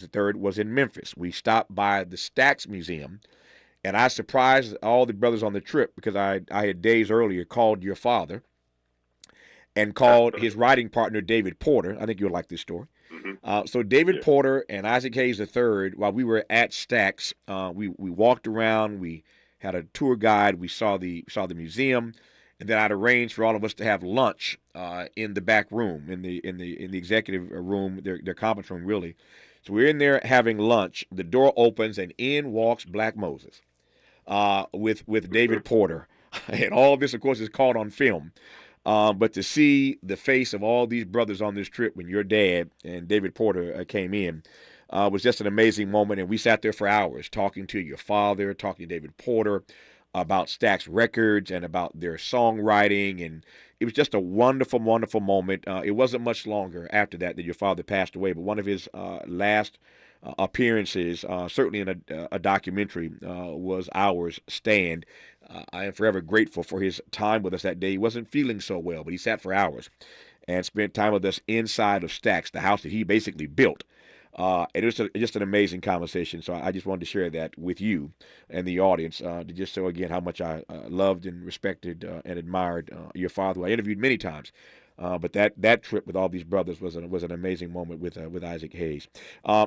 the third was in Memphis. We stopped by the Stax Museum, and I surprised all the brothers on the trip because I had days earlier called your father and called his writing partner, David Porter. I think you'll like this story. So David Porter and Isaac Hayes III, while we were at Stax, we walked around. We had a tour guide. We saw the museum, and then I'd arranged for all of us to have lunch in the back room, in the executive room, their conference room, really. So we're in there having lunch. The door opens, and in walks Black Moses with David Porter, and all of this, of course, is caught on film. But to see the face of all these brothers on this trip when your dad and David Porter came in was just an amazing moment. And we sat there for hours talking to your father, talking to David Porter about Stax Records and about their songwriting. And it was just a wonderful, wonderful moment. It wasn't much longer after that your father passed away, but one of his last appearances, certainly in a documentary, was ours, Stand. I am forever grateful for his time with us that day. He wasn't feeling so well, but he sat for hours and spent time with us inside of Stax, the house that he basically built. It was just an amazing conversation. So I just wanted to share that with you and the audience to just show again how much I loved and respected and admired your father, who I interviewed many times. But that trip with all these brothers was an amazing moment with Isaac Hayes.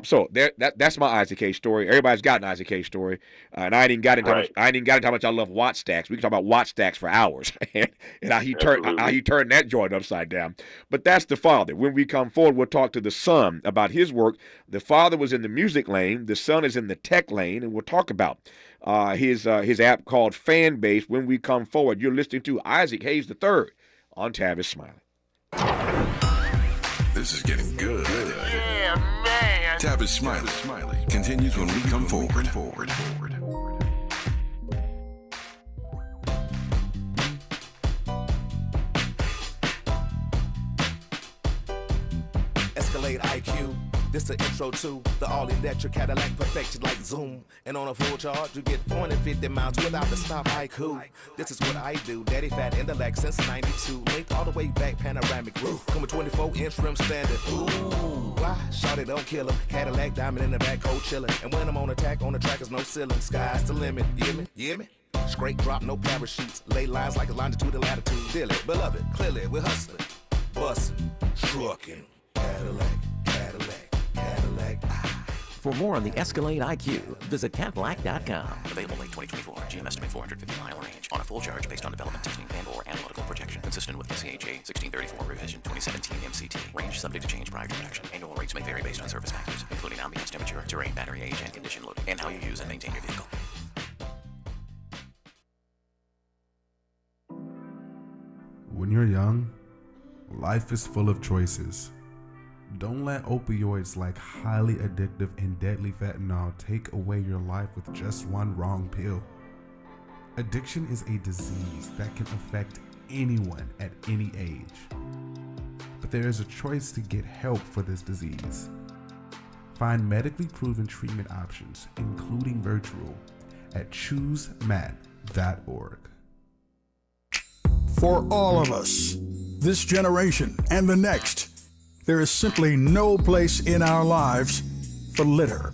So that's my Isaac Hayes story. Everybody's got an Isaac Hayes story, and I didn't got into how much I love Watt Stacks. We can talk about Watt Stacks for hours, and how he turned that joint upside down. But that's the father. When we come forward, we'll talk to the son about his work. The father was in the music lane. The son is in the tech lane, and we'll talk about his app called Fanbase when we come forward. You're listening to Isaac Hayes III on Tavis Smiley. This is getting good. Yeah, man. Tavis Smiley continues when we come forward. Escalade IQ. This the intro to the all-electric Cadillac perfected like Zoom. And on a full charge, you get 450 miles without the stop. Haiku. This is what I do. Daddy fat intellect since 92. Linked all the way back, panoramic roof. Come with 24-inch rim standard. Ooh, why? Shout it, don't kill him. Cadillac diamond in the back, cold chillin'. And when I'm on attack, on the track is no ceiling. Sky's the limit. You me? Straight drop, no parachutes. Lay lines like a longitude and latitude. Feel it, beloved, clearly, we're hustling. Bustin', truckin'. Cadillac. For more on the Escalade IQ, visit Cadillac.com. Available late 2024. GM estimate 450 mile range. On a full charge based on development testing and/or analytical projection. Consistent with SCHA 1634 revision 2017 MCT. Range subject to change prior to production. Annual rates may vary based on service factors, including ambience temperature, terrain, battery age, and condition loading, and how you use and maintain your vehicle. When you're young, life is full of choices. Don't let opioids like highly addictive and deadly fentanyl take away your life with just one wrong pill. Addiction is a disease that can affect anyone at any age. But there is a choice to get help for this disease. Find medically proven treatment options, including virtual, at choosemat.org. For all of us, this generation and the next, there is simply no place in our lives for litter.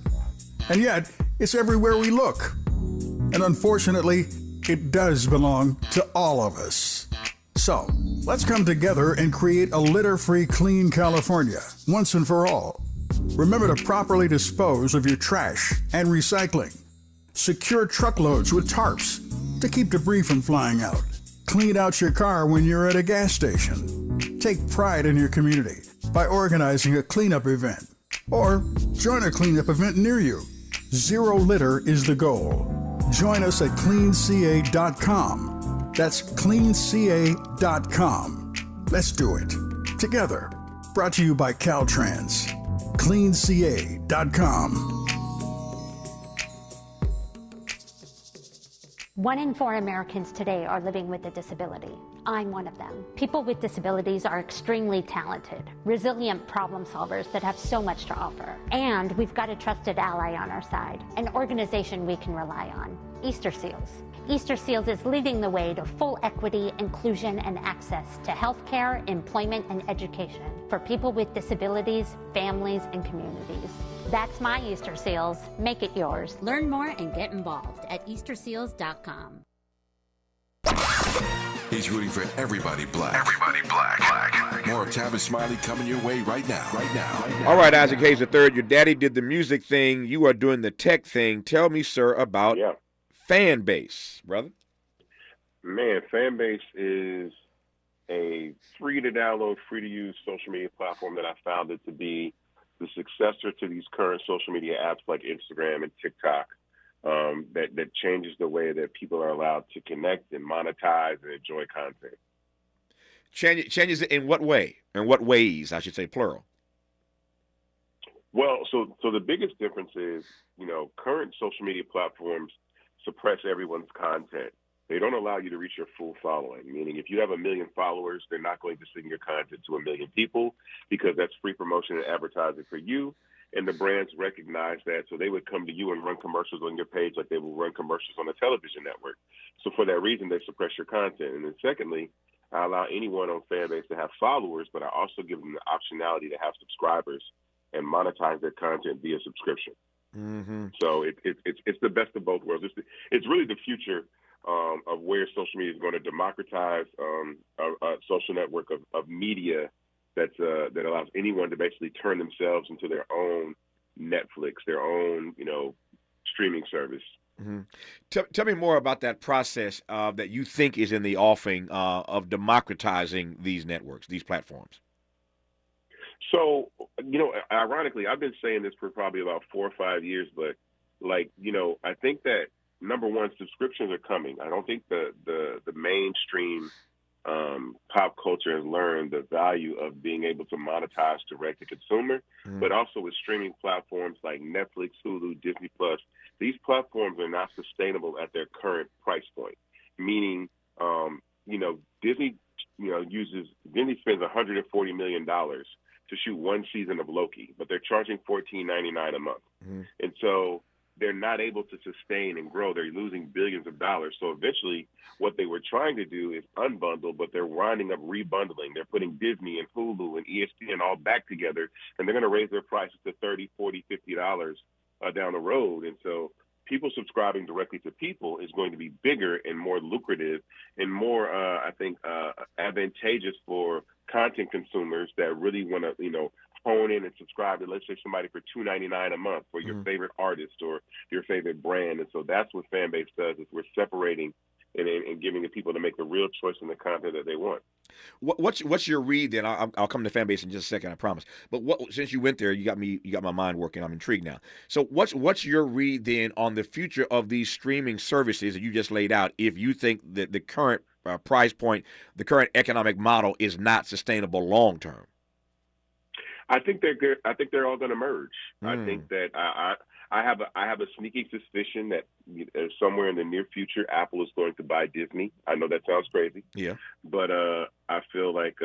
And yet, it's everywhere we look. And unfortunately, it does belong to all of us. So, let's come together and create a litter-free, clean California, once and for all. Remember to properly dispose of your trash and recycling. Secure truckloads with tarps to keep debris from flying out. Clean out your car when you're at a gas station. Take pride in your community by organizing a cleanup event, or join a cleanup event near you. Zero litter is the goal. Join us at cleanca.com. That's cleanca.com. Let's do it together. Brought to you by Caltrans. cleanca.com. 1 in 4 Americans today are living with a disability. I'm one of them. People with disabilities are extremely talented, resilient problem solvers that have so much to offer. And we've got a trusted ally on our side, an organization we can rely on, Easter Seals. Easter Seals is leading the way to full equity, inclusion, and access to healthcare, employment, and education for people with disabilities, families, and communities. That's my Easter Seals. Make it yours. Learn more and get involved at easterseals.com. He's rooting for everybody black. Everybody black. More of Tavis Smiley coming your way right now. All right, Isaac Hayes III, your daddy did the music thing. You are doing the tech thing. Tell me, sir, about fan base, brother. Man, Fanbase is a free-to-download, free-to-use social media platform that I founded to be the successor to these current social media apps like Instagram and TikTok, that changes the way that people are allowed to connect and monetize and enjoy content. Changes it in what way? In what ways, I should say, plural? Well, so the biggest difference is, current social media platforms suppress everyone's content. They don't allow you to reach your full following, meaning if you have 1 million followers, they're not going to send your content to 1 million people because that's free promotion and advertising for you. And the brands recognize that, so they would come to you and run commercials on your page like they will run commercials on a television network. So for that reason, they suppress your content. And then secondly, I allow anyone on Fanbase to have followers, but I also give them the optionality to have subscribers and monetize their content via subscription. Mm-hmm. So it's the best of both worlds. It's really the future of where social media is going to democratize a social network of media that allows anyone to basically turn themselves into their own Netflix, their own streaming service. Mm-hmm. Tell me more about that process that you think is in the offing of democratizing these networks, these platforms. So, ironically, I've been saying this for probably about 4 or 5 years, but I think that number one, subscriptions are coming. I don't think the mainstream pop culture has learned the value of being able to monetize direct to consumer, but also with streaming platforms like Netflix, Hulu, Disney Plus. These platforms are not sustainable at their current price point. Meaning, Disney, Disney spends $140 million to shoot one season of Loki, but they're charging $14.99 a month, and so they're not able to sustain and grow. They're losing billions of dollars. So eventually what they were trying to do is unbundle, but they're winding up rebundling. They're putting Disney and Hulu and ESPN all back together, and they're going to raise their prices to $30, $40, $50 down the road. And so people subscribing directly to people is going to be bigger and more lucrative and more, advantageous for content consumers that really want to, phone in and subscribe to, let's say, somebody for $2.99 a month for your favorite artist or your favorite brand. And so that's what Fanbase does, is we're separating and giving the people to make the real choice in the content that they want. What's your read then? I'll come to Fanbase in just a second, I promise. But since you went there, you got my mind working. I'm intrigued now. So what's your read then on the future of these streaming services that you just laid out? If you think that the current price point, the current economic model is not sustainable long term. I think they're good. I think they're all going to merge. I think that I have a sneaky suspicion that somewhere in the near future, Apple is going to buy Disney. I know that sounds crazy. Yeah. But I feel like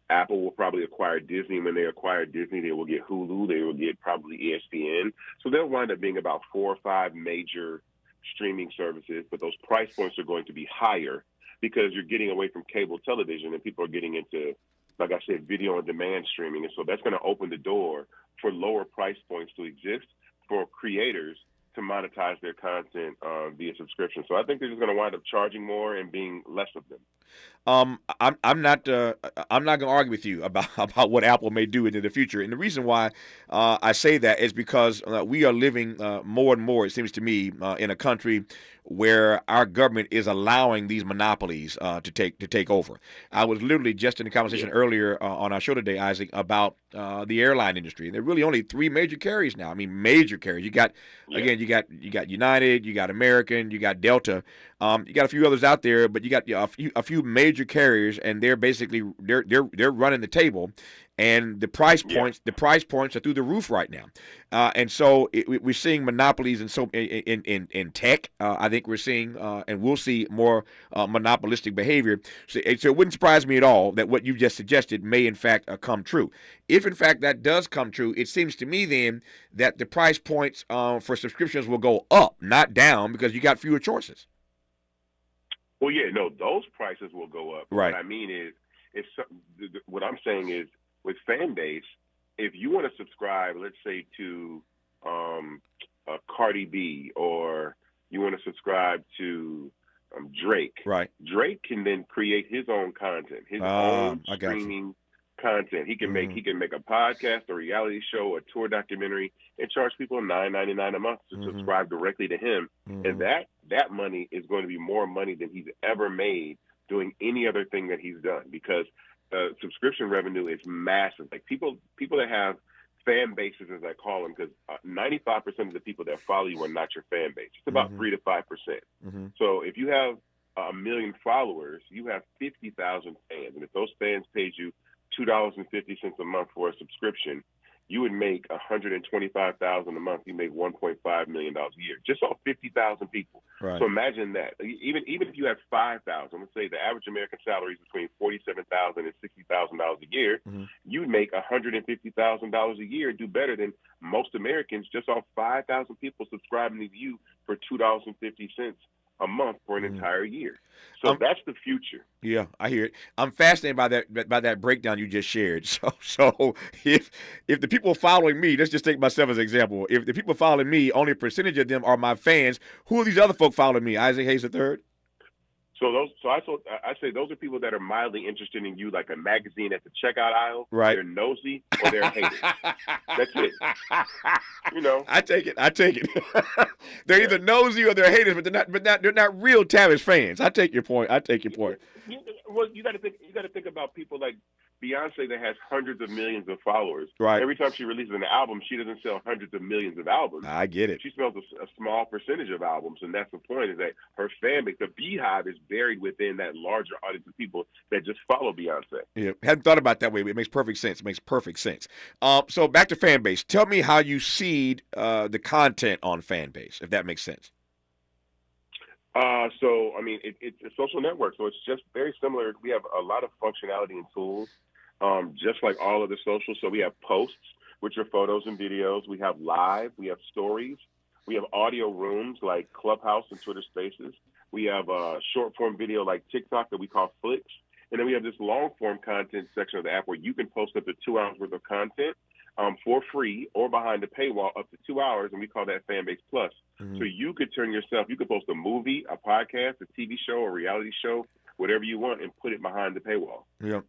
Apple will probably acquire Disney. When they acquire Disney, they will get Hulu. They will get probably ESPN. So they'll wind up being about 4 or 5 major streaming services. But those price points are going to be higher because you're getting away from cable television and people are getting into, like I said, video on demand streaming. And so that's going to open the door for lower price points to exist for creators to monetize their content via subscription. So I think they're just going to wind up charging more and being less of them. I'm not going to argue with you about what Apple may do into the future. And the reason why I say that is because we are living more and more, it seems to me, in a country where our government is allowing these monopolies to take over. I was literally just in a conversation earlier on our show today, Isaac, about the airline industry. There are really only 3 major carriers now. I mean, major carriers. You got again, you got United, you got American, you got Delta. You got a few others out there, but you got a few major carriers, and they're basically they're running the table, and the price points are through the roof right now, and so we're seeing monopolies in tech. I think we're seeing and we'll see more monopolistic behavior. So it wouldn't surprise me at all that what you just suggested may in fact come true. If in fact that does come true, it seems to me then that the price points for subscriptions will go up, not down, because you got fewer choices. Well, yeah, no, those prices will go up. Right. What I mean is what I'm saying is with Fanbase, if you want to subscribe, let's say to Cardi B, or you want to subscribe to Drake. Right. Drake can then create his own content, his own I got you. streaming content. He can make a podcast, a reality show, a tour documentary, and charge people $9.99 a month to subscribe directly to him. And that money is going to be more money than he's ever made doing any other thing that he's done, because subscription revenue is massive. Like people that have fan bases, as I call them, because 95% of the people that follow you are not your fan base. It's about 3 to 5%. So if you have 1 million followers, you have 50,000 fans, and if those fans paid you $2.50 a month for a subscription, you would make $125,000 a month. You make $1.5 million a year, just off 50,000 people. Right. So imagine that. Even if you have 5,000, let's say the average American salary is between $47,000 and $60,000 a year, you would make $150,000 a year, do better than most Americans just off 5,000 people subscribing to you for $2.50 a month for an entire year. So that's the future. Yeah, I hear it. I'm fascinated by that breakdown you just shared. So if the people following me, let's just take myself as an example. If the people following me, only a percentage of them are my fans, who are these other folk following me? Isaac Hayes III? So I say those are people that are mildly interested in you, like a magazine at the checkout aisle. Right. They're nosy or they're haters. That's it. You know. I take it. They're either nosy or they're haters, but they're not real Tavis fans. I take your point. Well, you got to think about people like Beyonce that has hundreds of millions of followers. Right. Every time she releases an album, she doesn't sell hundreds of millions of albums. I get it. She sells a small percentage of albums, and that's the point, is that her fan base, the Beehive, is buried within that larger audience of people that just follow Beyonce. Yeah, hadn't thought about it that way, but it makes perfect sense. So back to fan base. Tell me how you seed the content on fan base, if that makes sense. So, I mean, it's a social network, so it's just very similar. We have a lot of functionality and tools, just like all of the socials. So we have posts, which are photos and videos. We have live. We have stories. We have audio rooms like Clubhouse and Twitter Spaces. We have short-form video like TikTok that we call Flicks. And then we have this long-form content section of the app where you can post up to 2 hours worth of content for free or behind the paywall up to 2 hours, and we call that Fanbase Plus. So you could you could post a movie, a podcast, a TV show, a reality show, whatever you want, and put it behind the paywall. Yeah.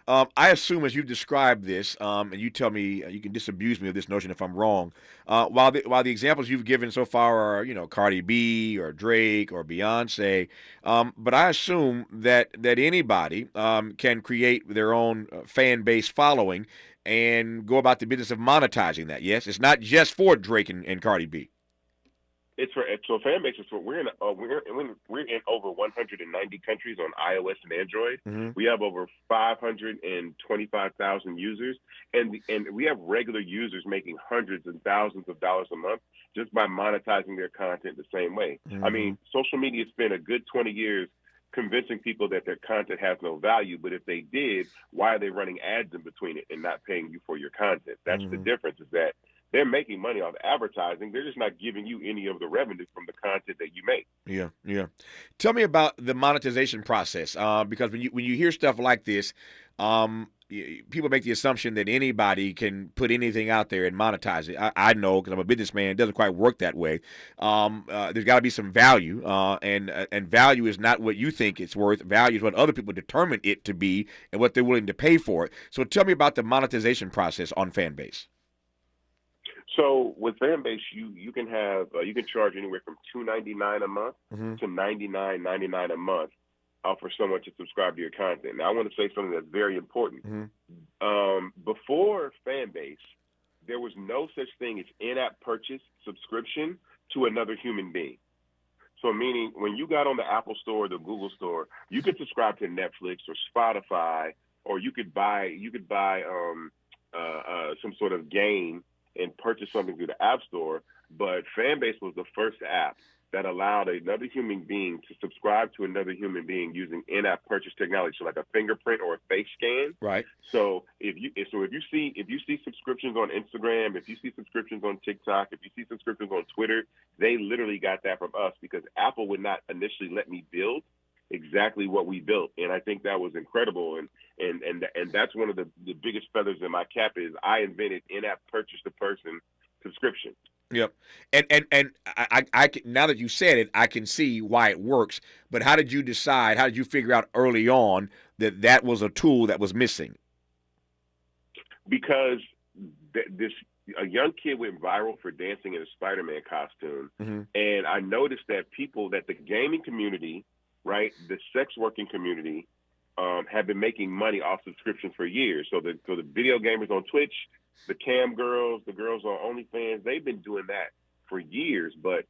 I assume, as you described this, and you tell me, you can disabuse me of this notion if I'm wrong, while the examples you've given so far are, Cardi B or Drake or Beyonce, but I assume that anybody can create their own fan base following and go about the business of monetizing that. Yes, it's not just for Drake and Cardi B. It's for fan bases. We're in over 190 countries on iOS and Android. We have over 525,000 users, and we have regular users making hundreds and thousands of dollars a month just by monetizing their content the same way. I mean, social media spent a good 20 years convincing people that their content has no value, but if they did, why are they running ads in between it and not paying you for your content? That's the difference, is that they're making money off advertising. They're just not giving you any of the revenue from the content that you make. Yeah. Tell me about the monetization process, because when you hear stuff like this, people make the assumption that anybody can put anything out there and monetize it. I know, because I'm a businessman, it doesn't quite work that way. There's got to be some value, and value is not what you think it's worth. Value is what other people determine it to be and what they're willing to pay for it. So tell me about the monetization process on Fanbase. So with Fanbase, you can charge anywhere from $2.99 a month to $99.99 a month for someone to subscribe to your content. Now, I want to say something that's very important. Before Fanbase, there was no such thing as in-app purchase subscription to another human being. So meaning, when you got on the Apple Store or the Google Store, you could subscribe to Netflix or Spotify, or you could buy some sort of game and purchase something through the App Store. But Fanbase was the first app that allowed another human being to subscribe to another human being using in-app purchase technology, so like a fingerprint or a face scan. Right. So if you see subscriptions on Instagram, if you see subscriptions on TikTok, if you see subscriptions on Twitter, they literally got that from us, because Apple would not initially let me build exactly what we built. And I think that was incredible. And that's one of the biggest feathers in my cap is I invented in-app purchase-to-person subscription. Yep. And now that you said it, I can see why it works. But how did you decide? How did you figure out early on that that was a tool that was missing? Because a young kid went viral for dancing in a Spider-Man costume, and I noticed that the gaming community, right, the sex working community, have been making money off subscriptions for years. So the video gamers on Twitch, the cam girls, the girls on OnlyFans, they've been doing that for years. But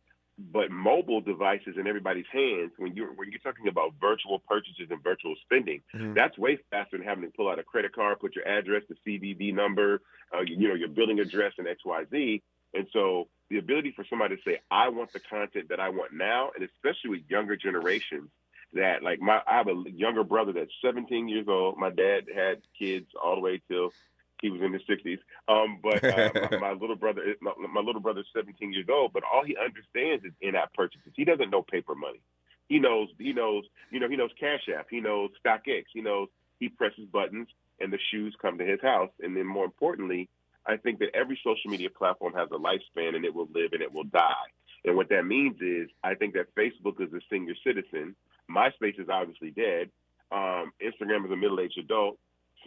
mobile devices in everybody's hands, when you're talking about virtual purchases and virtual spending, that's way faster than having to pull out a credit card, put your address, the CVV number, your billing address, and XYZ. And so the ability for somebody to say, I want the content that I want now, and especially with younger generations, that like I have a younger brother that's 17 years old. My dad had kids all the way till he was in his 60s. But my little brother is 17 years old. But all he understands is in-app purchases. He doesn't know paper money. He knows Cash App. He knows StockX. He presses buttons and the shoes come to his house. And then more importantly, I think that every social media platform has a lifespan, and it will live and it will die. And what that means is I think that Facebook is a senior citizen. MySpace is obviously dead. Instagram is a middle-aged adult.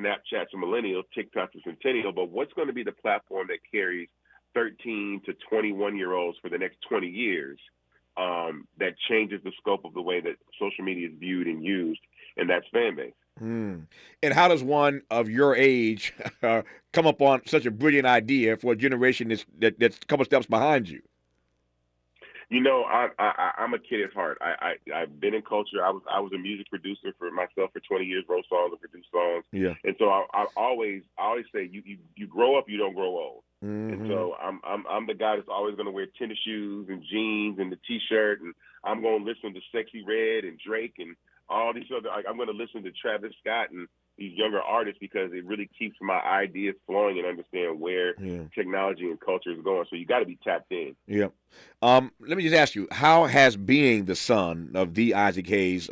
Snapchat's a millennial. TikTok's a centennial. But what's going to be the platform that carries 13 to 21-year-olds for the next 20 years that changes the scope of the way that social media is viewed and used? And that's fan base. And how does one of your age come up on such a brilliant idea for a generation that's a couple steps behind you? I'm a kid at heart. I've been in culture. I was a music producer for myself for 20 years, wrote songs and produced songs. Yeah. And so I always say you grow up, you don't grow old. And so I'm the guy that's always going to wear tennis shoes and jeans and the T-shirt, and I'm going to listen to Sexy Red and Drake and all these other. I'm going to listen to Travis Scott and these younger artists because it really keeps my ideas flowing and understand where technology and culture is going. So you got to be tapped in. Yeah. Let me just ask you, how has being the son of the Isaac Hayes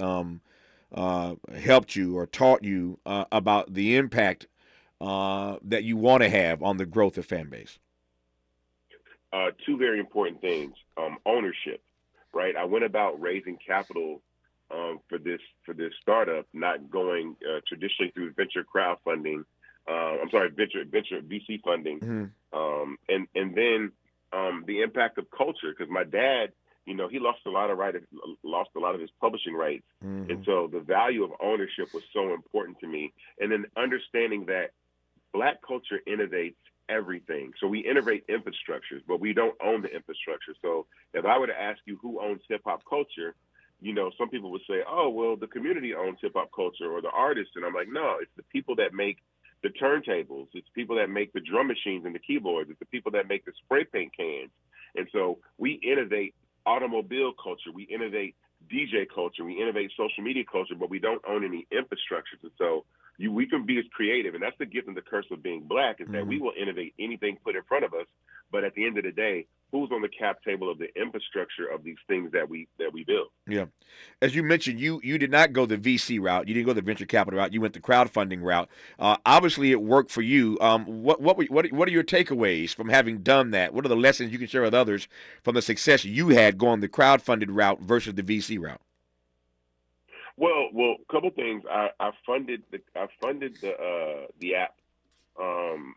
helped you or taught you about the impact that you want to have on the growth of fan base? Two very important things. Ownership, right? I went about raising capital for this startup, not going traditionally through venture crowdfunding. Venture VC funding, and then the impact of culture, because my dad, he lost a lot of his publishing rights, and so the value of ownership was so important to me. And then understanding that Black culture innovates everything. So we innovate infrastructures, but we don't own the infrastructure. So if I were to ask you who owns hip hop culture, some people would say, oh, well, the community owns hip hop culture or the artists. And I'm like, no, it's the people that make the turntables. It's people that make the drum machines and the keyboards. It's the people that make the spray paint cans. And so we innovate automobile culture. We innovate DJ culture. We innovate social media culture, but we don't own any infrastructures. And so we can be as creative. And that's the gift and the curse of being Black, is that we will innovate anything put in front of us. But at the end of the day, who's on the cap table of the infrastructure of these things that we build? Yeah. As you mentioned, you did not go the VC route. You didn't go the venture capital route. You went the crowdfunding route. Obviously, it worked for you. What are your takeaways from having done that? What are the lessons you can share with others from the success you had going the crowdfunded route versus the VC route? Well, a couple things. I funded the app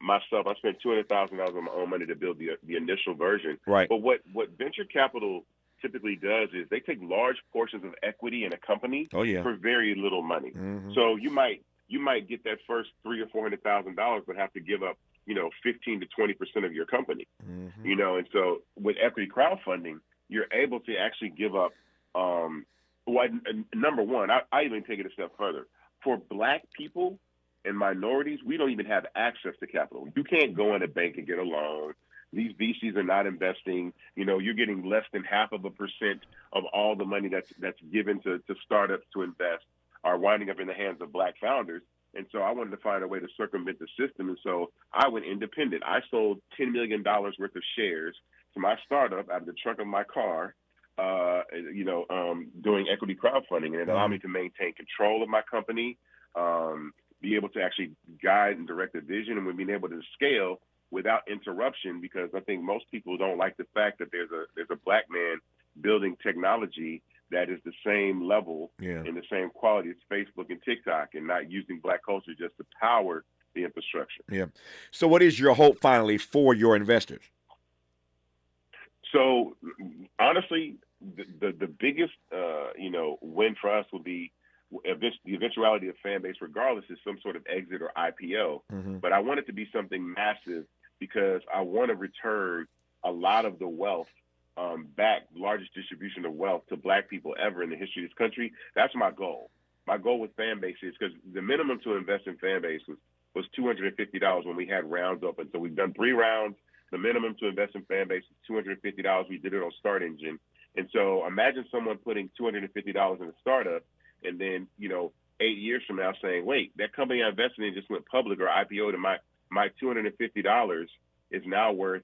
myself. I spent $200,000 on my own money to build the initial version. Right. But what venture capital typically does is they take large portions of equity in a company for very little money. So you might get that first $300,000 or $400,000, but have to give up 15 to 20% of your company. And so with equity crowdfunding, you're able to actually give up. Number one, I even take it a step further. For Black people and minorities, we don't even have access to capital. You can't go in a bank and get a loan. These VCs are not investing. You're getting less than 0.5% of all the money that's given to startups to invest are winding up in the hands of Black founders. And so I wanted to find a way to circumvent the system. And so I went independent. I sold $10 million worth of shares to my startup out of the trunk of my car doing equity crowdfunding, and it allowed me to maintain control of my company, be able to actually guide and direct the vision, and we've been able to scale without interruption, because I think most people don't like the fact that there's a black man building technology that is the same level and the same quality as Facebook and TikTok, and not using black culture just to power the infrastructure. Yeah. So what is your hope finally for your investors? So honestly, the biggest win for us would be the eventuality of fan base, regardless, is some sort of exit or IPO. But I want it to be something massive, because I want to return a lot of the wealth back, largest distribution of wealth to black people ever in the history of this country. That's my goal. My goal with fan base is, because the minimum to invest in fan base was $250 when we had rounds open. So we've done 3 rounds. The minimum to invest in fan base is $250. We did it on Start Engine. And so imagine someone putting $250 in a startup, and then, 8 years from now saying, wait, that company I invested in just went public or IPO'd, and my $250 is now worth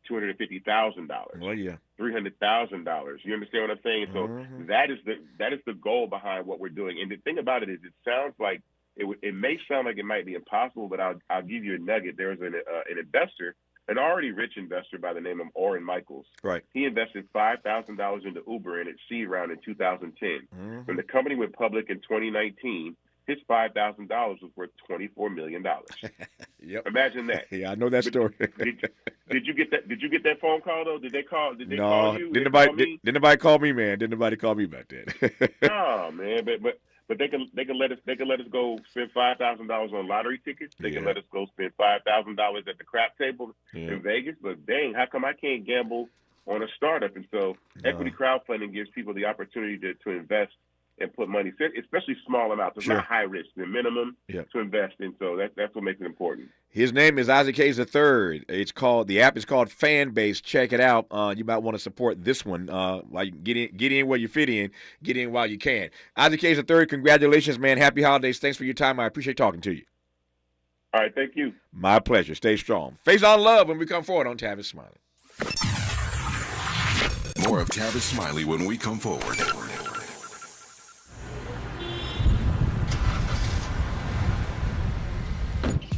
$250,000. Well, yeah. $300,000. You understand what I'm saying? So that is the goal behind what we're doing. And the thing about it is, it sounds like it may sound like it might be impossible, but I'll give you a nugget. There was an investor, an already rich investor by the name of Orrin Michaels. Right. He invested $5,000 into Uber in its seed round in 2010. When the company went public in 2019, his $5,000 was worth $24 million. Yep. Imagine that. Yeah, I know that story. Did you get that? Did you get that phone call though? Did they call you? Didn't nobody call me, man. Didn't nobody call me about that. Oh man, but they can let us go spend $5,000 on lottery tickets. They can let us go spend $5,000 at the crap table in Vegas. But dang, how come I can't gamble on a startup? And so equity crowdfunding gives people the opportunity to invest and put money, especially small amounts. It's not high risk, the minimum to invest in. So that's what makes it important. His name is Isaac Hayes III. The app is called Fanbase. Check it out. You might want to support this one. While you get in where you fit in, get in while you can. Isaac Hayes III, congratulations, man. Happy holidays. Thanks for your time. I appreciate talking to you. All right, thank you. My pleasure. Stay strong. Face on love when we come forward on Tavis Smiley. More of Tavis Smiley when we come forward.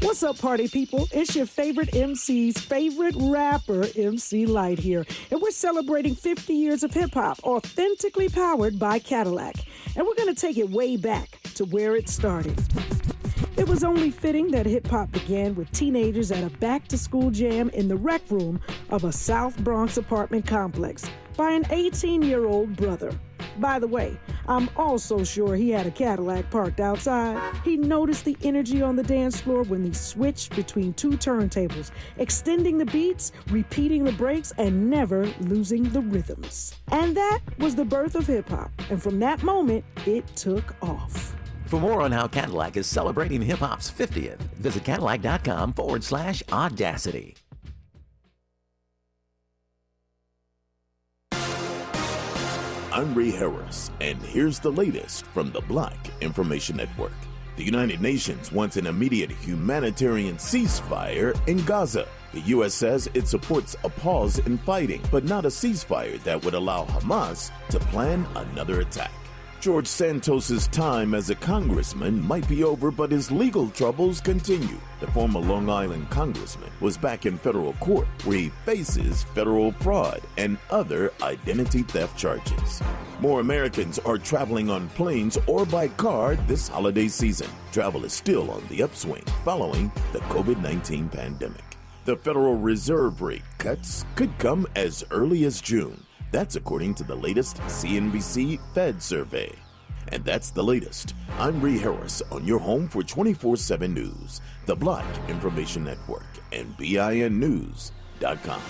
What's up, party people? It's your favorite MC's favorite rapper, MC Light here. And we're celebrating 50 years of hip-hop, authentically powered by Cadillac. And we're going to take it way back to where it started. It was only fitting that hip-hop began with teenagers at a back-to-school jam in the rec room of a South Bronx apartment complex by an 18-year-old brother. By the way, I'm also sure he had a Cadillac parked outside. He noticed the energy on the dance floor when he switched between 2 turntables, extending the beats, repeating the breaks, and never losing the rhythms. And that was the birth of hip-hop. And from that moment, it took off. For more on how Cadillac is celebrating hip-hop's 50th, visit Cadillac.com/audacity. I'm Ray Harris, and here's the latest from the Black Information Network. The United Nations wants an immediate humanitarian ceasefire in Gaza. The U.S. says it supports a pause in fighting, but not a ceasefire that would allow Hamas to plan another attack. George Santos's time as a congressman might be over, but his legal troubles continue. The former Long Island congressman was back in federal court, where he faces federal fraud and other identity theft charges. More Americans are traveling on planes or by car this holiday season. Travel is still on the upswing following the COVID-19 pandemic. The Federal Reserve rate cuts could come as early as June. That's according to the latest CNBC Fed survey. And that's the latest. I'm Ree Harris on your home for 24/7 News, the Black Information Network, and BINnews.com.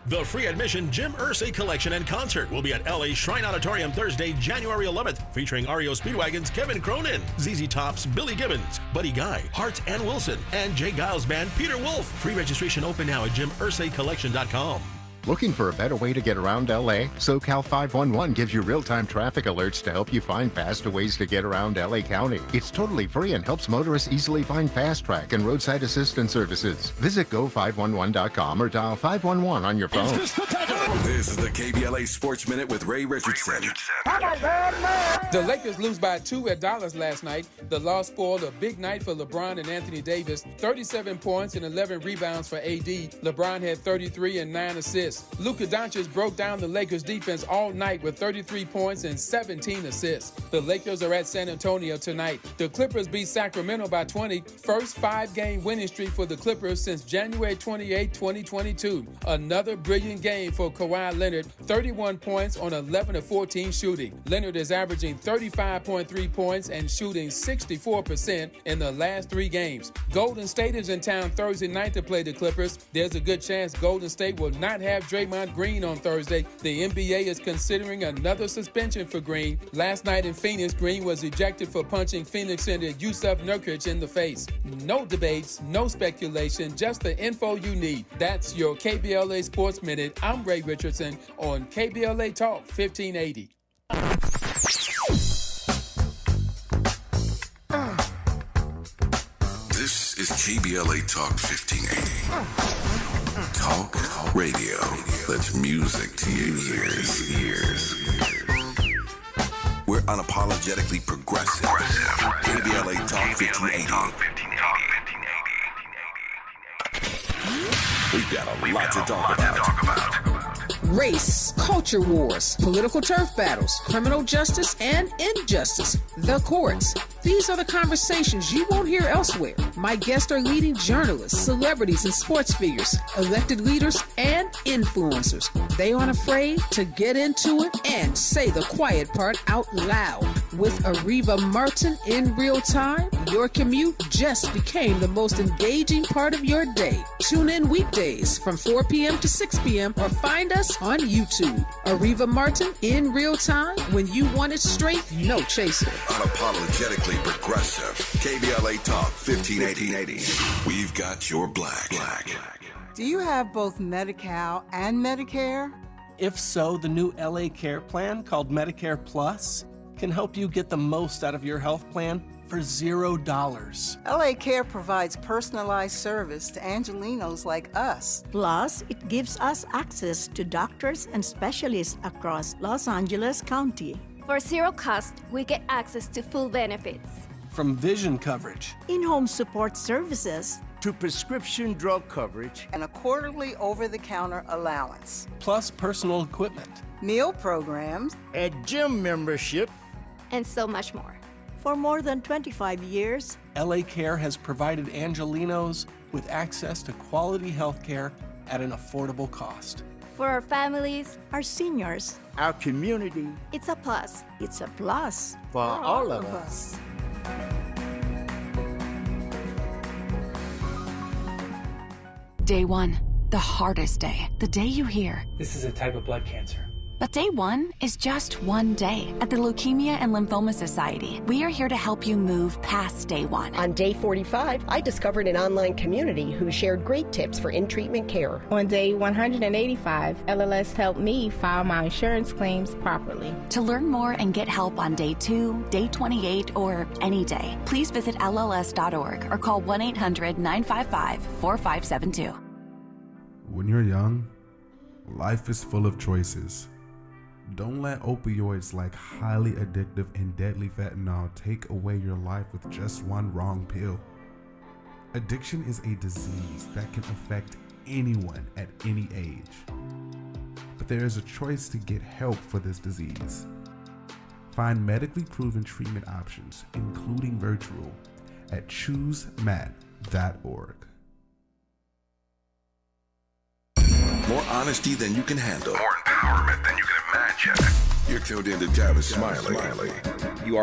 The free admission Jim Irsay Collection and Concert will be at LA Shrine Auditorium Thursday, January 11th, featuring REO Speedwagon's Kevin Cronin, ZZ Top's Billy Gibbons, Buddy Guy, Hart and Wilson, and Jay Giles Band Peter Wolf. Free registration open now at JimIrsayCollection.com. Looking for a better way to get around LA? SoCal 511 gives you real-time traffic alerts to help you find faster ways to get around LA County. It's totally free and helps motorists easily find Fast Track and roadside assistance services. Visit go511.com or dial 511 on your phone. This is the KBLA Sports Minute with Ray Richardson. The Lakers lose by 2 at Dallas last night. The loss spoiled a big night for LeBron and Anthony Davis. 37 points and 11 rebounds for AD. LeBron had 33 and 9 assists. Luka Doncic broke down the Lakers defense all night with 33 points and 17 assists. The Lakers are at San Antonio tonight. The Clippers beat Sacramento by 20. First 5-game winning streak for the Clippers since January 28, 2022. Another brilliant game for Kawhi Leonard. 31 points on 11 of 14 shooting. Leonard is averaging 35.3 points and shooting 64% in the last 3 games. Golden State is in town Thursday night to play the Clippers. There's a good chance Golden State will not have Draymond Green on Thursday. The NBA is considering another suspension for Green. Last night in Phoenix, Green was ejected for punching Phoenix center Yusuf Nurkic in the face. No debates, no speculation, just the info you need. That's your KBLA Sports Minute. I'm Ray Richardson on KBLA Talk 1580. This is KBLA Talk 1580. Talk radio. That's music to your ears. We're unapologetically progressive. KBLA Talk 1580. We've got a lot to talk about. Race, culture wars, political turf battles, criminal justice and injustice, the courts. These are the conversations you won't hear elsewhere. My guests are leading journalists, celebrities, and sports figures, elected leaders, and influencers. They aren't afraid to get into it and say the quiet part out loud. With Ariva Martin in real time, your commute just became the most engaging part of your day. Tune in weekdays from 4 p.m. to 6 p.m. or find us on YouTube. Ariva Martin in real time, when you want it straight, no chaser. Unapologetically progressive. KBLA Talk 1580. We've got your black. Do you have both Medi-Cal and Medicare? If so, the new LA Care plan called Medicare Plus can help you get the most out of your health plan for $0. LA Care provides personalized service to Angelinos like us. Plus, it gives us access to doctors and specialists across Los Angeles County. For zero cost, we get access to full benefits. From vision coverage, in-home support services, to prescription drug coverage, and a quarterly over-the-counter allowance. Plus personal equipment, meal programs, a gym membership, and so much more. For more than 25 years, LA Care has provided Angelinos with access to quality health care at an affordable cost. For our families, our seniors, our community, it's a plus. It's a plus for all of us. Day 1, the hardest day. The day you hear, this is a type of blood cancer. But day 1 is just one day. At the Leukemia and Lymphoma Society, we are here to help you move past day 1. On day 45, I discovered an online community who shared great tips for in-treatment care. On day 185, LLS helped me file my insurance claims properly. To learn more and get help on day 2, day 28, or any day, please visit LLS.org or call 1-800-955-4572. When you're young, life is full of choices. Don't let opioids like highly addictive and deadly fentanyl take away your life with just one wrong pill. Addiction is a disease that can affect anyone at any age. But there is a choice to get help for this disease. Find medically proven treatment options, including virtual, at choosemat.org. More honesty than you can handle. More empowerment than you can imagine. You're tuned in to Tavis Smiley. You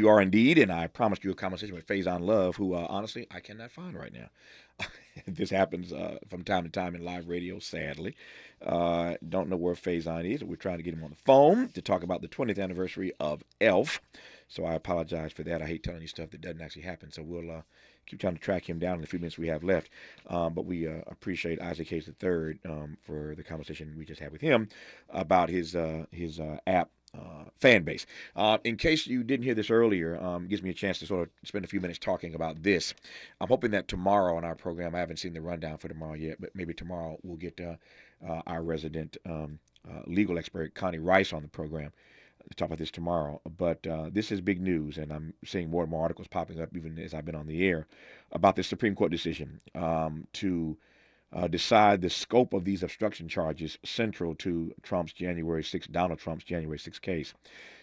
are indeed, and I promised you a conversation with Faison Love, who honestly I cannot find right now. This happens from time to time in live radio, sadly. Don't know where Faison is. We're trying to get him on the phone to talk about the 20th anniversary of Elf. So I apologize for that. I hate telling you stuff that doesn't actually happen. So we'll keep trying to track him down in the few minutes we have left. But we appreciate Isaac Hayes III for the conversation we just had with him about his app fan base. In case you didn't hear this earlier, it gives me a chance to sort of spend a few minutes talking about this. I'm hoping that tomorrow on our program, I haven't seen the rundown for tomorrow yet, but maybe tomorrow we'll get our resident legal expert, Connie Rice, on the program to talk about this tomorrow. But this is big news, and I'm seeing more and more articles popping up even as I've been on the air about the Supreme Court decision to decide the scope of these obstruction charges central to Donald Trump's January 6th case.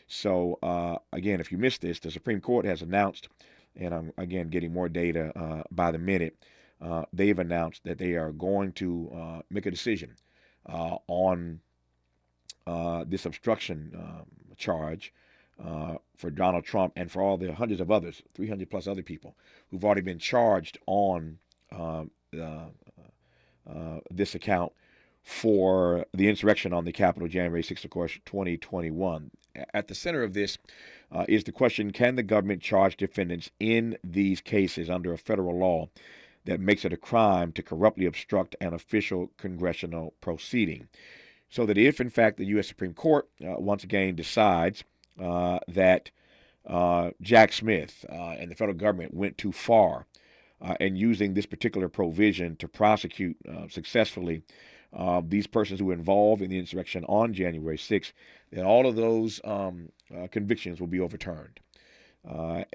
So, again, if you missed this, the Supreme Court has announced, and I'm, again, getting more data by the minute, they've announced that they are going to make a decision on this obstruction charge for Donald Trump and for all the hundreds of others, 300 plus other people who've already been charged on this account for the insurrection on the Capitol January 6th, of course, 2021. At the center of this is the question, can the government charge defendants in these cases under a federal law that makes it a crime to corruptly obstruct an official congressional proceeding? So that if, in fact, the U.S. Supreme Court once again decides that Jack Smith and the federal government went too far and using this particular provision to prosecute successfully these persons who were involved in the insurrection on January 6th, then all of those convictions will be overturned.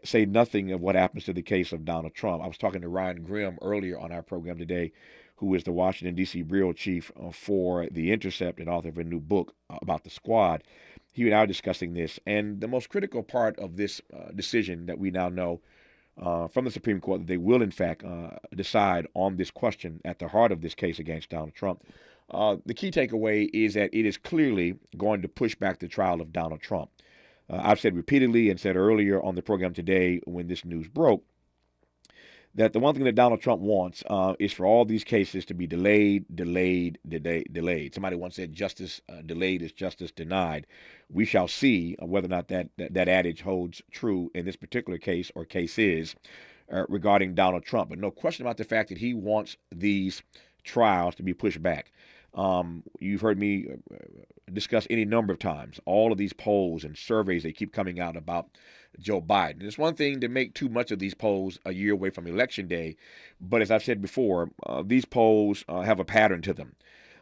Say nothing of what happens to the case of Donald Trump. I was talking to Ryan Grimm earlier on our program today, who is the Washington, D.C. bureau chief for The Intercept and author of a new book about the squad. He and I were discussing this, and the most critical part of this decision that we now know from the Supreme Court that they will, in fact, decide on this question at the heart of this case against Donald Trump. The key takeaway is that it is clearly going to push back the trial of Donald Trump. I've said repeatedly and said earlier on the program today when this news broke that the one thing that Donald Trump wants is for all these cases to be delayed. Somebody once said justice delayed is justice denied. We shall see whether or not that adage holds true in this particular case or cases regarding Donald Trump. But no question about the fact that he wants these trials to be pushed back. You've heard me discuss any number of times all of these polls and surveys that keep coming out about Joe Biden. It's one thing to make too much of these polls a year away from Election Day, but as I've said before, these polls have a pattern to them.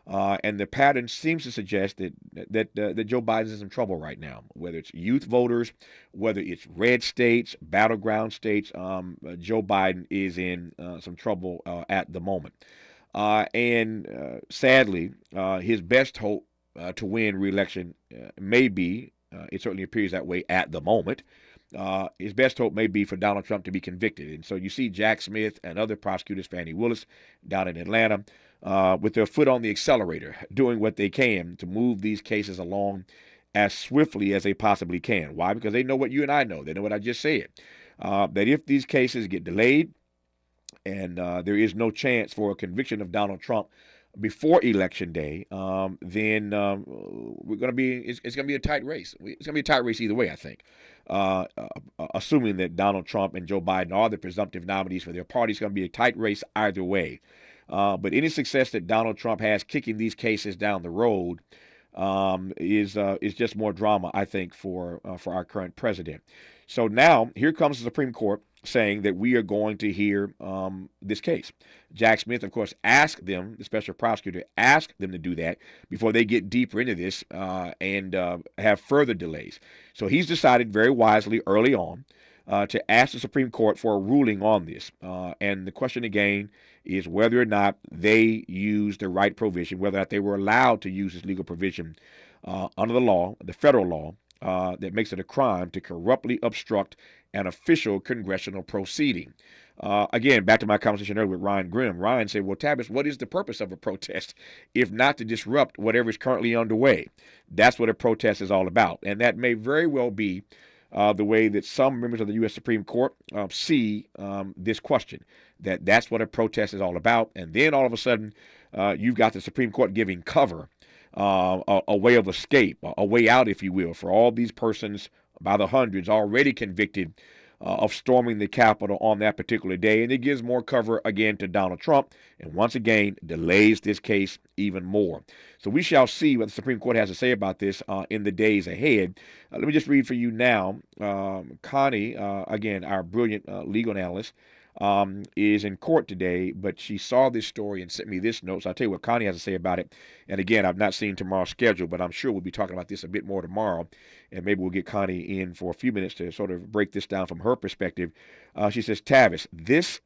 And the pattern seems to suggest that Joe Biden's in some trouble right now, whether it's youth voters, whether it's red states, battleground states. Joe Biden is in some trouble at the moment. And sadly, his best hope to win re-election may be, it certainly appears that way at the moment, his best hope may be for Donald Trump to be convicted. And so you see Jack Smith and other prosecutors, Fannie Willis down in Atlanta, with their foot on the accelerator, doing what they can to move these cases along as swiftly as they possibly can. Why? Because they know what you and I know. They know what I just said, that if these cases get delayed and there is no chance for a conviction of Donald Trump before Election Day, then we're going to be. It's going to be a tight race. It's going to be a tight race either way, I think. Assuming that Donald Trump and Joe Biden are the presumptive nominees for their party, it's going to be a tight race either way. But any success that Donald Trump has kicking these cases down the road is just more drama, I think, for our current president. So now here comes the Supreme Court saying that we are going to hear this case. Jack Smith, of course, asked them, the special prosecutor asked them to do that before they get deeper into this and have further delays. So he's decided very wisely early on to ask the Supreme Court for a ruling on this. And the question again is whether or not they used the right provision, whether or not they were allowed to use this legal provision under the law, the federal law, that makes it a crime to corruptly obstruct an official congressional proceeding. Again, back to my conversation earlier with Ryan Grimm. Ryan said, well, Tavis, what is the purpose of a protest if not to disrupt whatever is currently underway? That's what a protest is all about. And that may very well be the way that some members of the U.S. Supreme Court see this question, that's what a protest is all about. And then all of a sudden, you've got the Supreme Court giving cover, a way of escape, a way out, if you will, for all these persons by the hundreds already convicted of storming the Capitol on that particular day. And it gives more cover again to Donald Trump, and once again delays this case even more. So we shall see what the Supreme Court has to say about this in the days ahead. Let me just read for you now. Connie, again, our brilliant legal analyst, is in court today, but she saw this story and sent me this note. So I'll tell you what Connie has to say about it. And again, I've not seen tomorrow's schedule, but I'm sure we'll be talking about this a bit more tomorrow. And maybe we'll get Connie in for a few minutes to sort of break this down from her perspective. She says, Tavis, this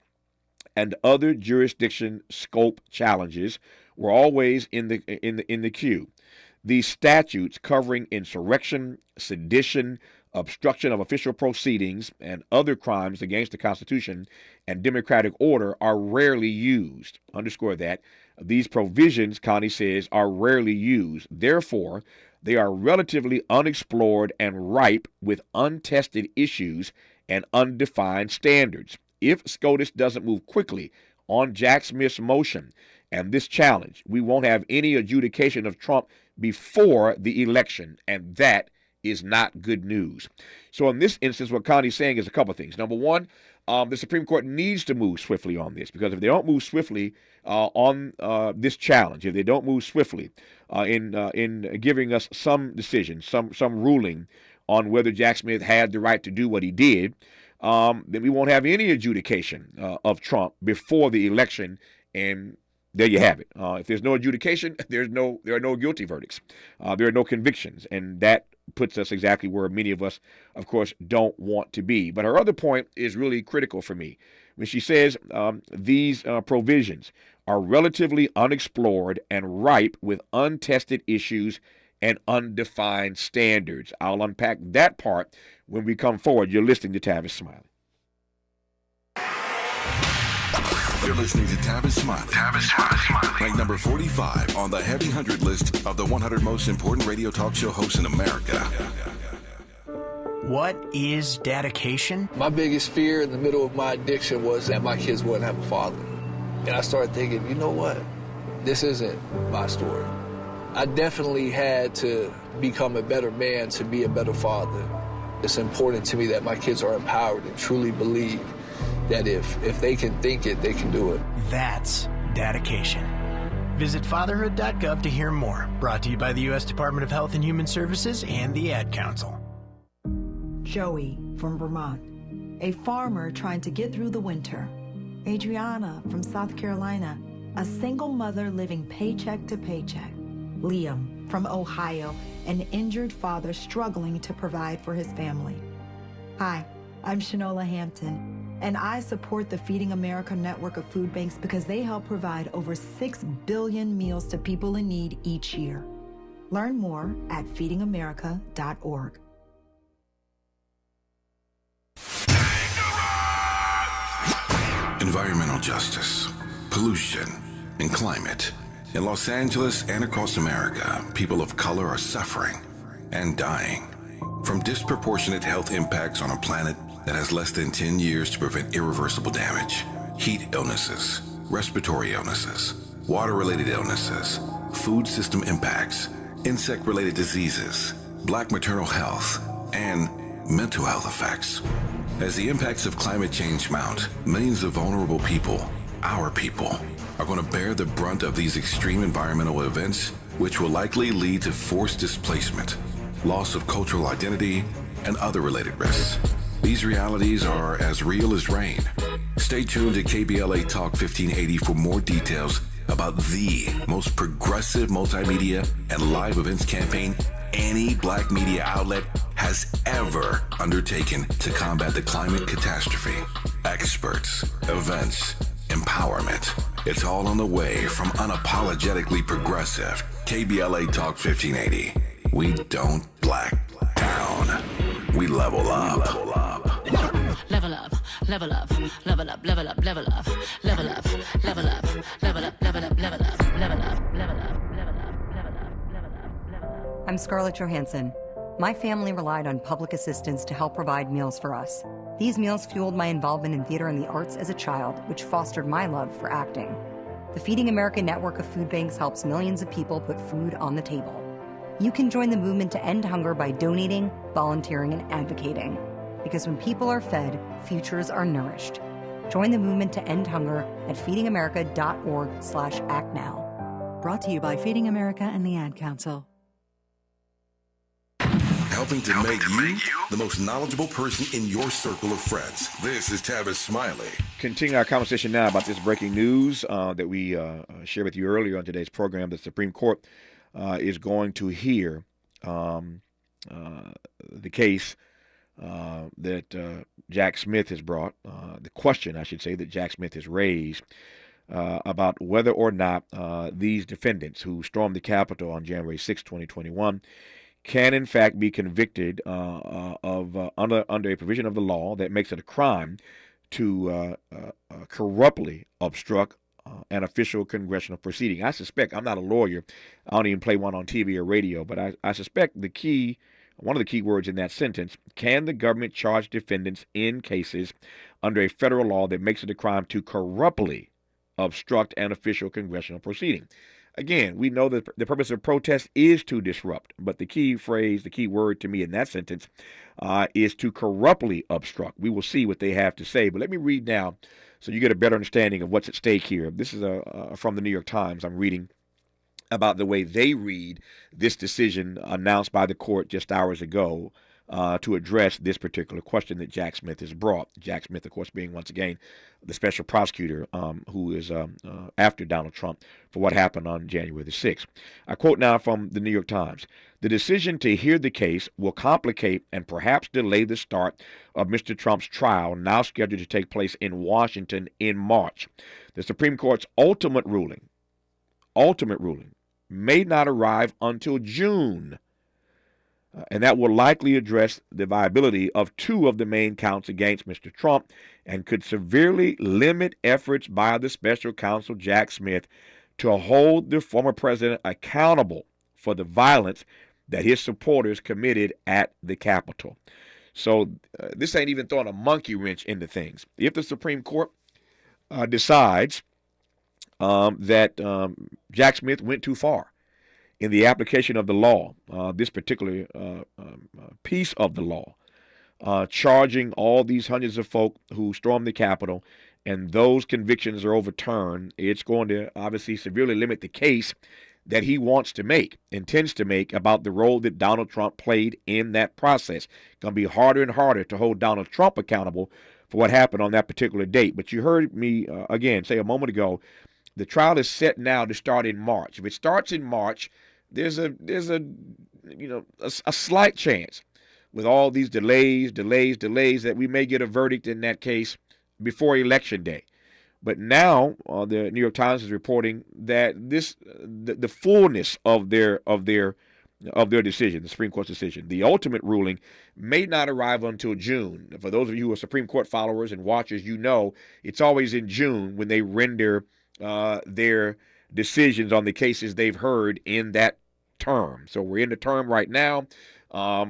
and other jurisdiction scope challenges were always in the queue. These statutes covering insurrection, sedition, obstruction of official proceedings, and other crimes against the Constitution and democratic order are rarely used. Underscore that. These provisions, Connie says, are rarely used. Therefore, they are relatively unexplored and ripe with untested issues and undefined standards. If SCOTUS doesn't move quickly on Jack Smith's motion and this challenge, we won't have any adjudication of Trump before the election, and that is not good news. So in this instance, what Connie's saying is a couple of things. Number one, the Supreme Court needs to move swiftly on this, because if they don't move swiftly on this challenge, if they don't move swiftly in giving us some decision, some ruling on whether Jack Smith had the right to do what he did, then we won't have any adjudication of Trump before the election, and there you have it. If there's no adjudication, there are no guilty verdicts. There are no convictions, and that puts us exactly where many of us, of course, don't want to be. But her other point is really critical for me. When she says these provisions are relatively unexplored and ripe with untested issues and undefined standards. I'll unpack that part when we come forward. You're listening to Tavis Smiley. You're listening to Tavis Smiley. Tavis Smiley. Ranked number 45 on the Heavy 100 list of the 100 most important radio talk show hosts in America. What is dedication? My biggest fear in the middle of my addiction was that my kids wouldn't have a father. And I started thinking, you know what? This isn't my story. I definitely had to become a better man to be a better father. It's important to me that my kids are empowered and truly believe that if they can think it, they can do it. That's dedication. Visit fatherhood.gov to hear more. Brought to you by the U.S. Department of Health and Human Services and the Ad Council. Joey from Vermont, a farmer trying to get through the winter. Adriana from South Carolina, a single mother living paycheck to paycheck. Liam from Ohio, an injured father struggling to provide for his family. Hi, I'm Shanola Hampton, and I support the Feeding America network of food banks because they help provide over 6 billion meals to people in need each year. Learn more at feedingamerica.org. Environmental justice, pollution, and climate. In Los Angeles and across America, people of color are suffering and dying from disproportionate health impacts on a planet that has less than 10 years to prevent irreversible damage. Heat illnesses, respiratory illnesses, water-related illnesses, food system impacts, insect-related diseases, black maternal health, and mental health effects. As the impacts of climate change mount, millions of vulnerable people, our people, are going to bear the brunt of these extreme environmental events, which will likely lead to forced displacement, loss of cultural identity, and other related risks. These realities are as real as rain. Stay tuned to KBLA Talk 1580 for more details about the most progressive multimedia and live events campaign any black media outlet has ever undertaken to combat the climate catastrophe. Experts, events, empowerment. It's all on the way from unapologetically progressive KBLA Talk 1580. We don't black down. We level up. Level up, level up, level up, level up, level up, level up, level up, level up, level up, level up, level up, level up, level up. I'm Scarlett Johansson. My family relied on public assistance to help provide meals for us. These meals fueled my involvement in theater and the arts as a child, which fostered my love for acting. The Feeding America network of food banks helps millions of people put food on the table. You can join the movement to end hunger by donating, volunteering, and advocating. Because when people are fed, futures are nourished. Join the movement to end hunger at feedingamerica.org/act now. Brought to you by Feeding America and the Ad Council. Helping to make you the most knowledgeable person in your circle of friends. This is Tavis Smiley. Continue our conversation now about this breaking news that we shared with you earlier on today's program. The Supreme Court is going to hear the case that Jack Smith has brought, the question, I should say, that Jack Smith has raised about whether or not these defendants who stormed the Capitol on January 6, 2021, can in fact be convicted of under a provision of the law that makes it a crime to corruptly obstruct an official congressional proceeding. I suspect, I'm not a lawyer, I don't even play one on TV or radio, but I suspect one of the key words in that sentence, can the government charge defendants in cases under a federal law that makes it a crime to corruptly obstruct an official congressional proceeding? Again, we know that the purpose of protest is to disrupt, but the key phrase, the key word to me in that sentence is to corruptly obstruct. We will see what they have to say, but let me read now so you get a better understanding of what's at stake here. This is from the New York Times. I'm reading about the way they read this decision announced by the court just hours ago to address this particular question that Jack Smith has brought. Jack Smith, of course, being once again the special prosecutor who is after Donald Trump for what happened on January the 6th. I quote now from the New York Times. The decision to hear the case will complicate and perhaps delay the start of Mr. Trump's trial, now scheduled to take place in Washington in March. The Supreme Court's ultimate ruling may not arrive until June, and that will likely address the viability of two of the main counts against Mr. Trump and could severely limit efforts by the special counsel Jack Smith to hold the former president accountable for the violence that his supporters committed at the Capitol. So this ain't even throwing a monkey wrench into things. If the Supreme Court decides that Jack Smith went too far in the application of the law, this particular piece of the law, charging all these hundreds of folk who stormed the Capitol, and those convictions are overturned, it's going to obviously severely limit the case that he intends to make about the role that Donald Trump played in that process. It's going to be harder and harder to hold Donald Trump accountable for what happened on that particular date. But you heard me again say a moment ago, the trial is set now to start in March. If it starts in March, there's a slight chance with all these delays that we may get a verdict in that case before Election Day. But now the New York Times is reporting that the fullness of their decision, the Supreme Court's decision, the ultimate ruling may not arrive until June. For those of you who are Supreme Court followers and watchers, you know it's always in June when they render their decisions on the cases they've heard in that term. So we're in the term right now.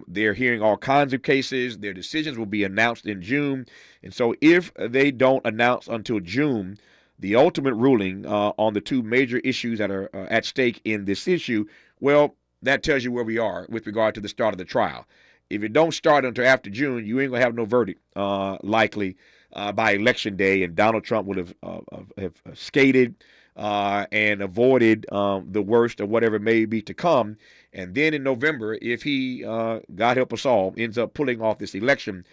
They're hearing all kinds of cases. Their decisions will be announced in June. And so if they don't announce until June the ultimate ruling on the two major issues that are at stake in this issue, well, that tells you where we are with regard to the start of the trial. If it don't start until after June, you ain't going to have no verdict likely by Election Day, and Donald Trump would have skated and avoided the worst of whatever may be to come. And then in November, if he, God help us all, ends up pulling off this election,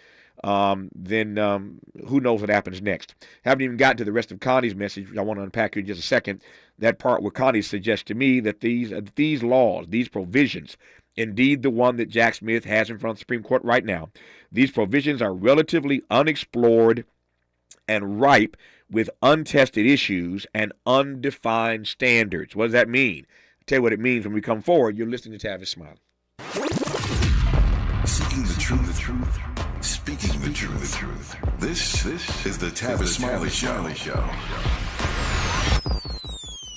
then who knows what happens next. Haven't even gotten to the rest of Connie's message, which I want to unpack here in just a second. That part where Connie suggests to me that these laws, these provisions, indeed the one that Jack Smith has in front of the Supreme Court right now, these provisions are relatively unexplored and ripe with untested issues and undefined standards. What does that mean? I'll tell you what it means when we come forward. You're listening to Tavis Smiley. Seeking the truth, speaking the truth. This is the Tavis Smiley Show.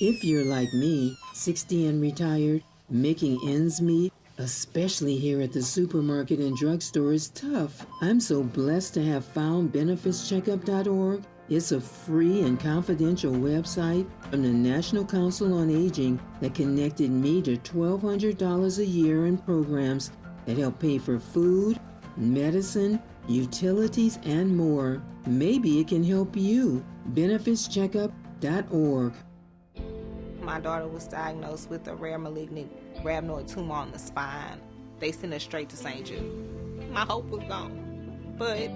If you're like me, 60 and retired, making ends meet, especially here at the supermarket and drugstore, is tough. I'm so blessed to have found benefitscheckup.org. It's a free and confidential website from the National Council on Aging that connected me to $1,200 a year in programs that help pay for food, medicine, utilities, and more. Maybe it can help you. BenefitsCheckup.org. My daughter was diagnosed with a rare malignant rhabdoid tumor on the spine. They sent her straight to St. Jude. My hope was gone. But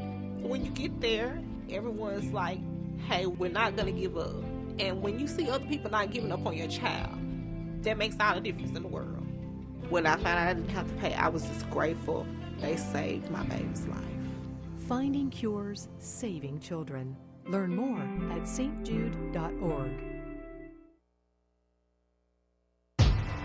when you get there, everyone's like, hey, we're not going to give up. And when you see other people not giving up on your child, that makes all the difference in the world. When I found out I didn't have to pay, I was just grateful. They saved my baby's life. Finding cures, saving children. Learn more at stjude.org.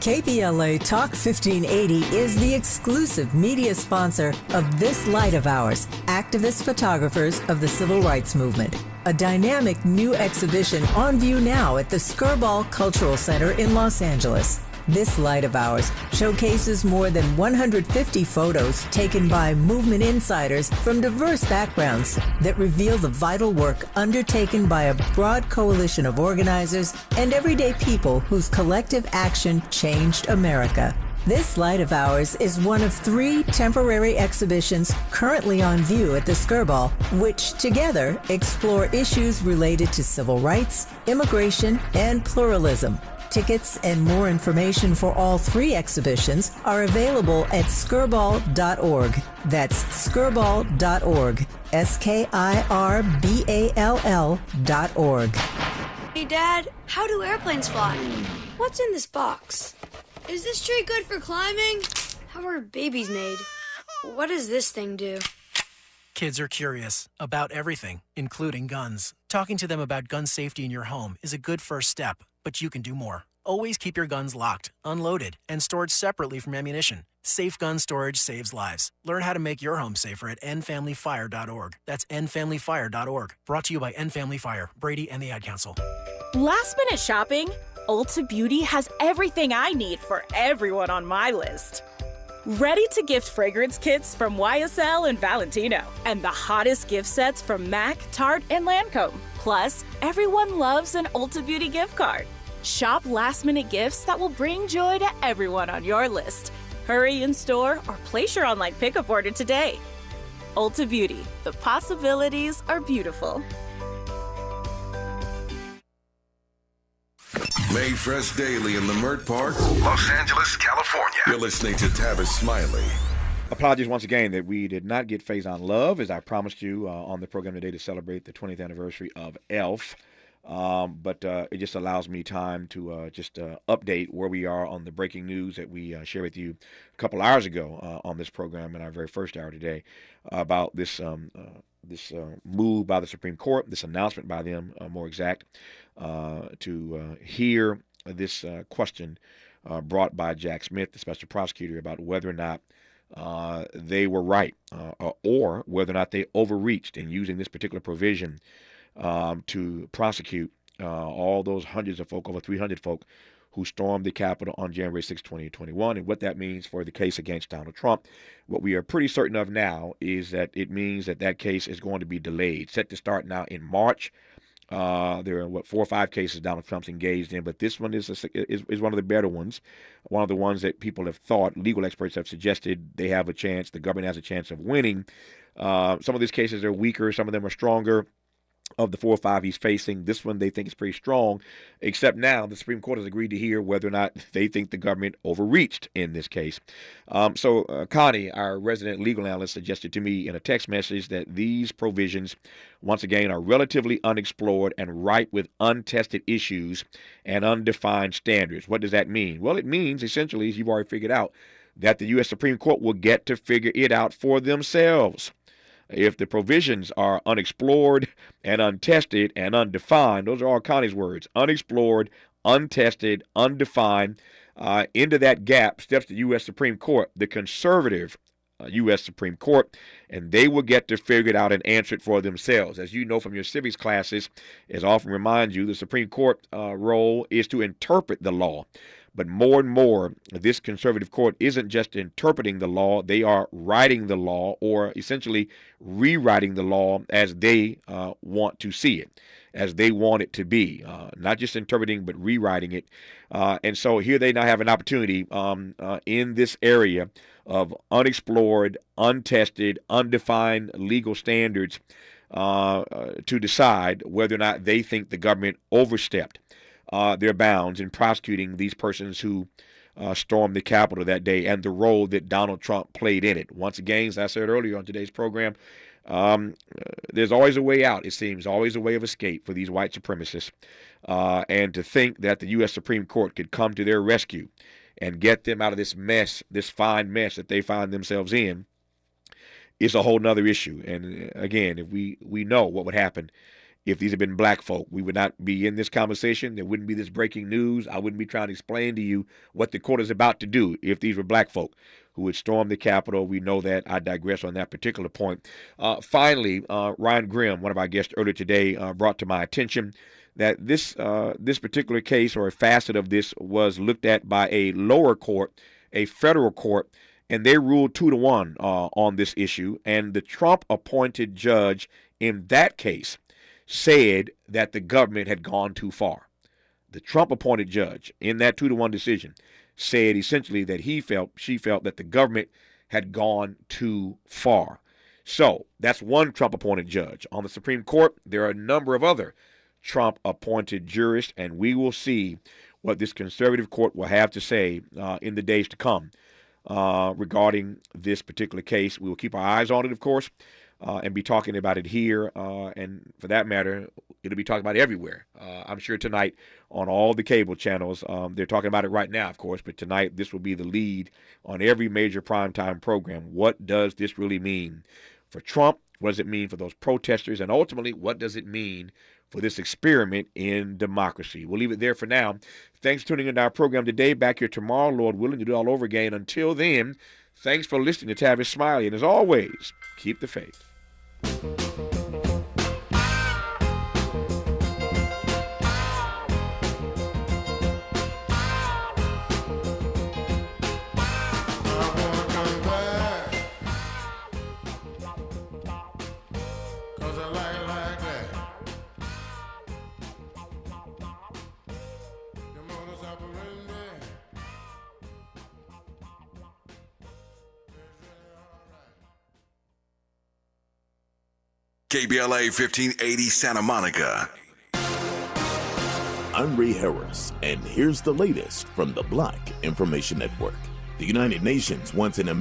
KBLA Talk 1580 is the exclusive media sponsor of this light of ours, activist photographers of the Civil Rights Movement. A dynamic new exhibition on view now at the Skirball Cultural Center in Los Angeles. This light of ours showcases more than 150 photos taken by movement insiders from diverse backgrounds that reveal the vital work undertaken by a broad coalition of organizers and everyday people whose collective action changed America. This light of ours is one of 3 temporary exhibitions currently on view at the Skirball, which together explore issues related to civil rights, immigration, and pluralism. Tickets and more information for all 3 exhibitions are available at skirball.org. That's skirball.org. SKIRBALL.org. Hey, Dad, how do airplanes fly? What's in this box? Is this tree good for climbing? How are babies made? What does this thing do? Kids are curious about everything, including guns. Talking to them about gun safety in your home is a good first step, but you can do more. Always keep your guns locked, unloaded, and stored separately from ammunition. Safe gun storage saves lives. Learn how to make your home safer at endfamilyfire.org. That's endfamilyfire.org. Brought to you by End Family Fire, Brady, and the Ad Council. Last minute shopping? Ulta Beauty has everything I need for everyone on my list. Ready to gift fragrance kits from YSL and Valentino, and the hottest gift sets from MAC, Tarte, and Lancome. Plus, everyone loves an Ulta Beauty gift card. Shop last-minute gifts that will bring joy to everyone on your list. Hurry in store or place your online pickup order today. Ulta Beauty, the possibilities are beautiful. Made fresh daily in the Mert Park, Los Angeles, California. You're listening to Tavis Smiley. Apologies once again that we did not get Faison Love, as I promised you on the program today to celebrate the 20th anniversary of ELF. But it just allows me time to just update where we are on the breaking news that we shared with you a couple hours ago on this program in our very first hour today about this move by the Supreme Court, this announcement by them, more exact, to hear this question brought by Jack Smith, the special prosecutor, about whether or not they were right or whether or not they overreached in using this particular provision to prosecute all those hundreds of folk, over 300 folk, who stormed the Capitol on January 6, 2021, and what that means for the case against Donald Trump. What we are pretty certain of now is that it means that that case is going to be delayed, set to start now in March. There are, 4 or 5 cases Donald Trump's engaged in, but this one is one of the better ones, one of the ones that people have thought, legal experts have suggested they have a chance, the government has a chance of winning. Some of these cases are weaker, some of them are stronger. Of the 4 or 5 he's facing, this one they think is pretty strong, except now the Supreme Court has agreed to hear whether or not they think the government overreached in this case. So Connie, our resident legal analyst, suggested to me in a text message that these provisions, once again, are relatively unexplored and ripe with untested issues and undefined standards. What does that mean? Well, it means essentially, as you've already figured out, that the U.S. Supreme Court will get to figure it out for themselves. If the provisions are unexplored and untested and undefined, those are all Connie's words, unexplored, untested, undefined, into that gap steps the U.S. Supreme Court, the conservative U.S. Supreme Court, and they will get to figure it out and answer it for themselves. As you know from your civics classes, as I often remind you, the Supreme Court role is to interpret the law. But more and more, this conservative court isn't just interpreting the law, they are writing the law, or essentially rewriting the law as they want to see it. as they want it to be, not just interpreting but rewriting it. And so here they now have an opportunity in this area of unexplored, untested, undefined legal standards to decide whether or not they think the government overstepped their bounds in prosecuting these persons who stormed the Capitol that day and the role that Donald Trump played in it. Once again, as I said earlier on today's program, there's always a way out, it seems, always a way of escape for these white supremacists. And to think that the U.S. Supreme Court could come to their rescue and get them out of this mess, this fine mess that they find themselves in, is a whole nother issue. And again, if we know what would happen if these had been black folk, we would not be in this conversation. There wouldn't be this breaking news. I wouldn't be trying to explain to you what the court is about to do if these were black folk who would storm the Capitol. We know that. I digress on that particular point. Finally, Ryan Grimm, one of our guests earlier today, brought to my attention that this particular case, or a facet of this, was looked at by a lower court, a federal court, and they ruled 2-1 on this issue. And the Trump-appointed judge in that case said that the government had gone too far. The Trump-appointed judge in that 2-1 decision said essentially that she felt that the government had gone too far. So that's one Trump-appointed judge. On the Supreme Court, there are a number of other Trump-appointed jurists, and we will see what this conservative court will have to say in the days to come regarding this particular case. We will keep our eyes on it, of course, and be talking about it here, and for that matter, it'll be talked about everywhere. I'm sure tonight on all the cable channels, they're talking about it right now, of course, but tonight this will be the lead on every major primetime program. What does this really mean for Trump? What does it mean for those protesters? And ultimately, what does it mean for this experiment in democracy? We'll leave it there for now. Thanks for tuning into our program today. Back here tomorrow, Lord willing, to do it all over again. Until then, thanks for listening to Tavis Smiley. And as always, keep the faith. KBLA 1580 Santa Monica. I'm Ray Harris, and here's the latest from the Black Information Network. The United Nations wants an